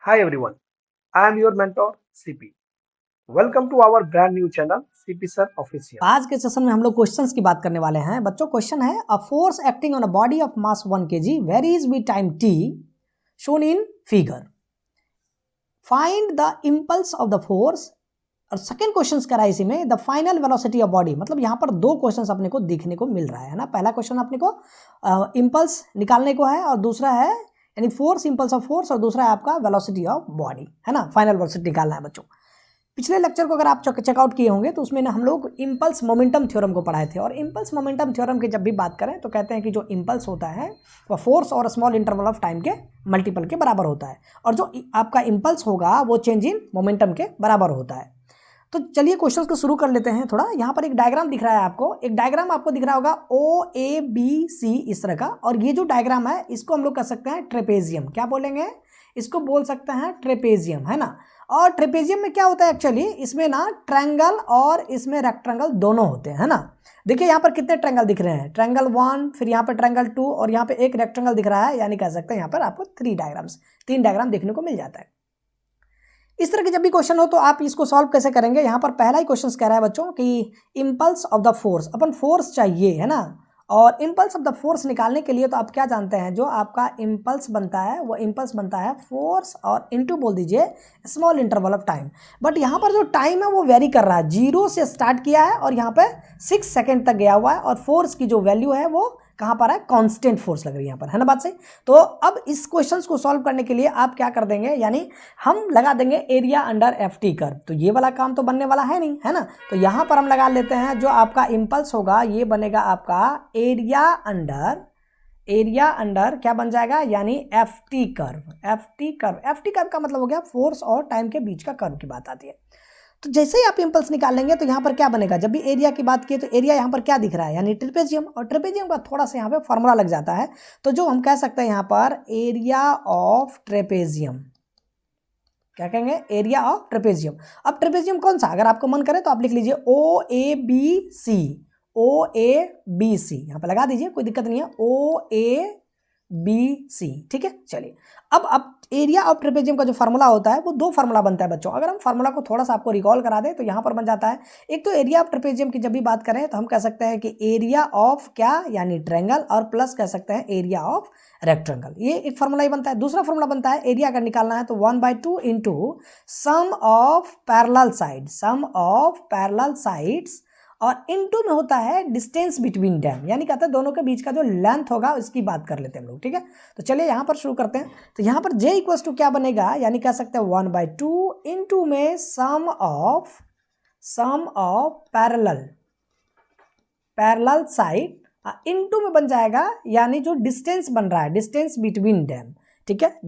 Hi everyone, I am your mentor CP. Welcome to our brand new channel CP Sir Official. आज के session में हम लोग questions की बात करने वाले हैं। बच्चों क्वेश्चन है a force acting on a body of mass 1 kg varies with time t shown in figure. Find the impulse of the force. और सेकंड क्वेश्चन कह रहा है इसी में the final velocity of body. मतलब यहाँ पर दो क्वेश्चंस अपने को देखने को मिल रहा है ना। पहला क्वेश्चन अपने को इंपल्स निकालने को है और दूसरा है यानी फोर्स इंपल्स ऑफ फोर्स और दूसरा है आपका वेलोसिटी ऑफ बॉडी, है ना। फाइनल वेलोसिटी निकालना है बच्चों। पिछले लेक्चर को अगर आप चेकआउट किए होंगे तो उसमें ना हम लोग इंपल्स मोमेंटम थ्योरम को पढ़ाए थे। और इंपल्स मोमेंटम थ्योरम की जब भी बात करें तो कहते हैं कि जो इंपल्स होता है वह फोर्स और स्मॉल इंटरवल ऑफ टाइम के मल्टीपल के बराबर होता है और जो आपका इंपल्स होगा वो चेंज इन मोमेंटम के बराबर होता है। तो चलिए क्वेश्चंस को शुरू कर लेते हैं। थोड़ा यहाँ पर एक डायग्राम दिख रहा है आपको, एक डायग्राम आपको दिख रहा होगा OABC इस तरह का। और ये जो डायग्राम है इसको हम लोग कह सकते हैं ट्रेपेजियम। क्या बोलेंगे? इसको बोल सकते हैं ट्रेपेजियम, है ना। और ट्रेपेजियम में क्या होता है एक्चुअली, इसमें ना ट्रायंगल और इसमें रेक्टेंगल दोनों होते हैं, है ना। देखिए यहाँ पर कितने ट्रायंगल दिख रहे हैं, ट्रायंगल 1, फिर यहाँ पर ट्रायंगल 2 और यहाँ पे एक रेक्टेंगल दिख रहा है। यानी कह सकते हैं यहाँ पर आपको तीन डायग्राम देखने को मिल जाता है। इस तरह के जब भी क्वेश्चन हो तो आप इसको सॉल्व कैसे करेंगे। यहाँ पर पहला ही क्वेश्चन कह रहा है बच्चों कि impulse of the force, upon force चाहिए, है ना। और इंपल्स ऑफ द फोर्स निकालने के लिए तो आप क्या जानते हैं, जो आपका इंपल्स बनता है वो इंपल्स बनता है फोर्स और इनटू बोल दीजिए small interval of time. But यहाँ पर जो टाइम है वो वेरी कर रहा है, 0 से स्टार्ट किया है और यहाँ पे 6 सेकेंड तक गया हुआ है। और फोर्स की जो वैल्यू है वो कहाँ पर है, कांस्टेंट फोर्स लग रही है यहाँ पर, है ना बात सही। तो अब इस क्वेश्चंस को सॉल्व करने के लिए आप क्या कर देंगे, यानी हम लगा देंगे एरिया अंडर FT कर्व। तो ये वाला काम तो बनने वाला है नहीं, है ना। तो यहाँ पर हम लगा लेते हैं जो आपका इंपल्स होगा ये बनेगा आपका एरिया अंडर क्या बन जाएगा, यानी FT कर्व का मतलब हो गया फोर्स और टाइम के बीच का कर्व की बात आती है। तो जैसे ही आप इंपल्स निकालेंगे तो यहाँ पर क्या बनेगा, जब भी एरिया की बात की तो एरिया यहाँ पर क्या दिख रहा है, यानी ट्रेपेजियम। और ट्रेपेजियम का थोड़ा सा यहाँ पे फॉर्मूला लग जाता है। तो जो हम कह सकते हैं यहाँ पर एरिया ऑफ ट्रेपेजियम, क्या कहेंगे, एरिया ऑफ ट्रेपेजियम। अब ट्रेपेजियम कौन सा, अगर आपको मन करे तो आप लिख लीजिए OABC यहाँ पे लगा दीजिए, कोई दिक्कत नहीं है, OABC, ठीक है। चलिए अब एरिया ऑफ ट्रेपेजियम का जो फार्मूला होता है वो दो फार्मूला बनता है बच्चों। अगर हम फार्मूला को थोड़ा सा आपको रिकॉल करा दें तो यहाँ पर बन जाता है, एक तो एरिया ऑफ ट्रेपेजियम की जब भी बात करें तो हम कह सकते हैं कि एरिया ऑफ क्या, यानी ट्रायंगल, और प्लस कह सकते हैं एरिया ऑफ रेक्टेंगल। ये एक फार्मूला ही बनता है। दूसरा फार्मूला बनता है एरिया अगर निकालना है तो 1/2 into sum of parallel sides और इनटू में होता है डिस्टेंस बिटवीन देम, यानी कहते हैं दोनों के बीच का जो लेंथ होगा उसकी बात कर लेते हैं हम लोग, ठीक है। तो चलिए यहाँ पर शुरू करते हैं। तो यहाँ पर J इक्वल्स टू क्या बनेगा, यानी कह सकते हैं 1/2 इंटू में सम ऑफ पैरेलल साइड इनटू में बन जाएगा, यानी जो डिस्टेंस बन रहा है, डिस्टेंस बिटवीन देम, ठीक है,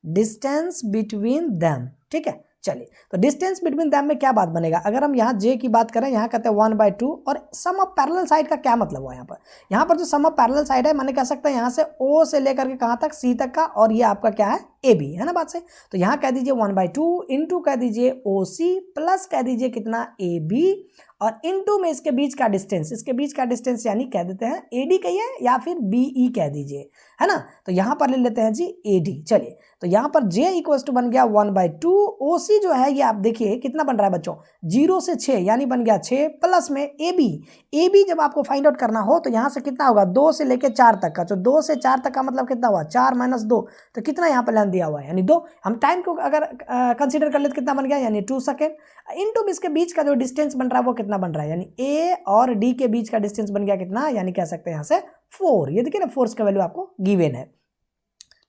डिस्टेंस बिटवीन देम, ठीक है। चलिए तो डिस्टेंस बिटवीन देम में क्या बात बनेगा, अगर हम यहाँ J की बात करें, यहाँ कहते हैं 1/2 और सम ऑफ पैरेलल साइड का क्या मतलब हुआ, यहाँ पर जो सम ऑफ पैरेलल साइड है मैंने कह सकते हैं यहाँ से O से लेकर के कहाँ तक, C तक का, और ये आपका क्या है AB, है ना बात से। तो यहाँ कह दीजिए 1/2 इंटू कह दीजिए OC प्लस कह दीजिए कितना AB और इनटू में इसके बीच का डिस्टेंस यानी कह देते हैं AD कहिए या फिर BE कह दीजिए, है ना। तो यहाँ पर ले लेते हैं जी AD। चलिए तो यहाँ पर J इक्वल्स टू बन गया 1/2, OC जो है ये आप देखिए कितना बन रहा है बच्चों, 0 से 6 यानी बन गया 6 प्लस में AB जब आपको फाइंड आउट करना हो तो यहाँ से कितना होगा, 2 से लेकर 4 तक का। तो 2 से 4 तक का मतलब कितना हुआ, 4 - 2, तो कितना यहाँ पर लेंथ दिया हुआ है, यानी 2। हम टाइम को अगर कंसीडर कर ले तो कितना बन गया, यानी 2 सेकेंड इनटू इसके बीच का जो डिस्टेंस बन रहा है वो कितना बन रहा है, यानी A और D के बीच का डिस्टेंस बन गया कितना, यानी कह सकते हैं यहाँ से 4। ये देखिए ना, फोर्स का वैल्यू आपको गिवन है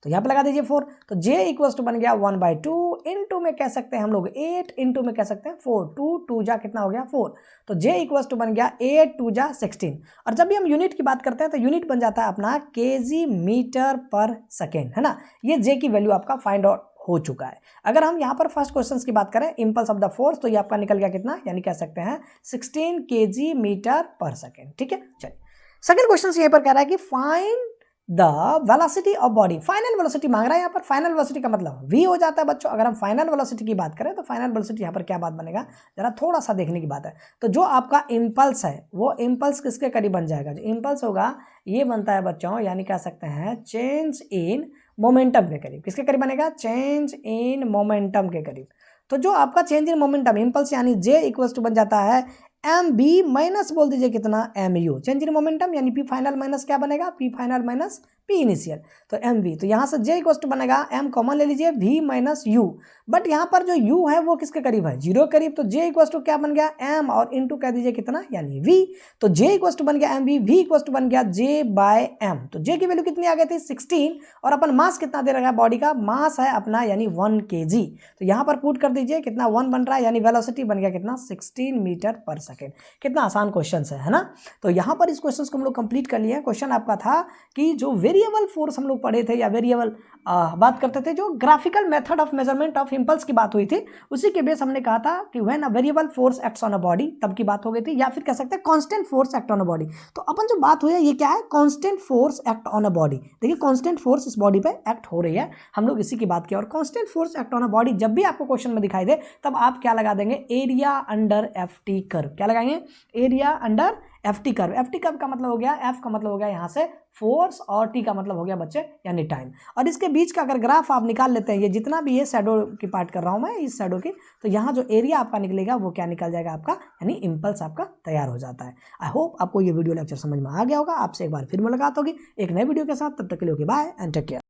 तो यहाँ पे लगा दीजिए 4। तो J इक्वल्स टू बन गया 1/2 इंटू में कह सकते हैं हम लोग 8 इंटू में कह सकते हैं 4, 2 जा कितना हो गया 4। तो J इक्वल्स टू बन गया 8 2 जा 16। और जब भी हम यूनिट की बात करते हैं तो यूनिट बन जाता है अपना kg मीटर पर सेकेंड, है ना। ये J की वैल्यू आपका फाइंड आउट हो चुका है। अगर हम यहाँ पर फर्स्ट क्वेश्चन की बात करें इंपल्स ऑफ द फोर्स, तो ये आपका निकल गया कितना, यानी कह सकते हैं 16 kg मीटर पर सेकेंड, ठीक है। चलिए सेकंड क्वेश्चन यहीं पर कह रहा है कि find the velocity of body. Final velocity मांग रहा है यहाँ पर। फाइनल वेलोसिटी का मतलब v हो जाता है बच्चों। अगर हम फाइनल वेलोसिटी की बात करें तो फाइनल वेलोसिटी यहाँ पर क्या बात बनेगा, जरा थोड़ा सा देखने की बात है। तो जो आपका इंपल्स है वो इंपल्स किसके करीब बन जाएगा, जो इंपल्स होगा ये बनता है बच्चों, यानी कह सकते हैं चेंज इन मोमेंटम के करीब। किसके करीब बनेगा? चेंज इन मोमेंटम के करीब। तो जो आपका चेंज इन मोमेंटम इम्पल्स यानी जे इक्वल्स टू बन जाता है एम बी माइनस बोल दीजिए कितना? M u. Change in momentum यानी पी फाइनल माइनस क्या बनेगा? P final minus p initial, तो एम वी। तो यहाँ से जे इक्वल्स टू बनेगा एम कॉमन ले लीजिए वी माइनस यू, बट यहाँ पर जो यू है वो किसके करीब है? जीरो करीब। तो जे इक्वल्स टू क्या बन गया? एम और इनटू कह दीजिए कितना? यानी वी। तो जे इक्वल्स टू बन गया m v, v equals to बन गया जे बाय एम। तो जे की वैल्यू कितनी आ गई थी? 16, और अपन मास कितना दे रखा है? बॉडी का मास है अपना यानी 1 kg। तो यहाँ पर पुट कर दीजिए कितना? 1 बन रहा है, यानी वेलोसिटी बन गया कितना? 16 मीटर पर सेकेंड। कितना आसान क्वेश्चन है ना? तो यहाँ पर इस क्वेश्चन को हम लोग कंप्लीट कर लिए। क्वेश्चन आपका था कि जो वेरिएबल फोर्स हम लोग पढ़े थे, या वेरिएबल बात करते थे, जो graphical method of measurement of impulse की बात हुई थी, उसी के बेस हमने कहा था कि when a variable force acts on a body, तब की बात हो गई थी, या फिर कह सकते हैं constant force act on a body. तो अपन जो बात हुई है ये क्या है? Constant force act on a body. देखिए कांस्टेंट फोर्स इस बॉडी पे एक्ट हो रही है, हम लोग इसी की बात की। और constant force act on a body जब भी आपको क्वेश्चन में दिखाई दे, तब आप क्या लगा देंगे? Area under F T curve. क्या लगाएंगे? Area under F T curve. F T curve का मतलब हो गया, एफ का मतलब हो गया यहाँ से फोर्स, और टी का मतलब हो गया बच्चे यानी टाइम। और इसके बीच का अगर ग्राफ आप निकाल लेते हैं, ये जितना भी ये शैडो की पार्ट कर रहा हूं मैं, इस शैडो की, तो यहाँ जो एरिया आपका निकलेगा वो क्या निकल जाएगा? आपका यानी इंपल्स आपका तैयार हो जाता है। आई होप आपको ये वीडियो लेक्चर समझ में आ गया होगा। आपसे एक बार फिर मुलाकात होगी एक नए वीडियो के साथ। तब तक के लिए बाय एंड टेक केयर।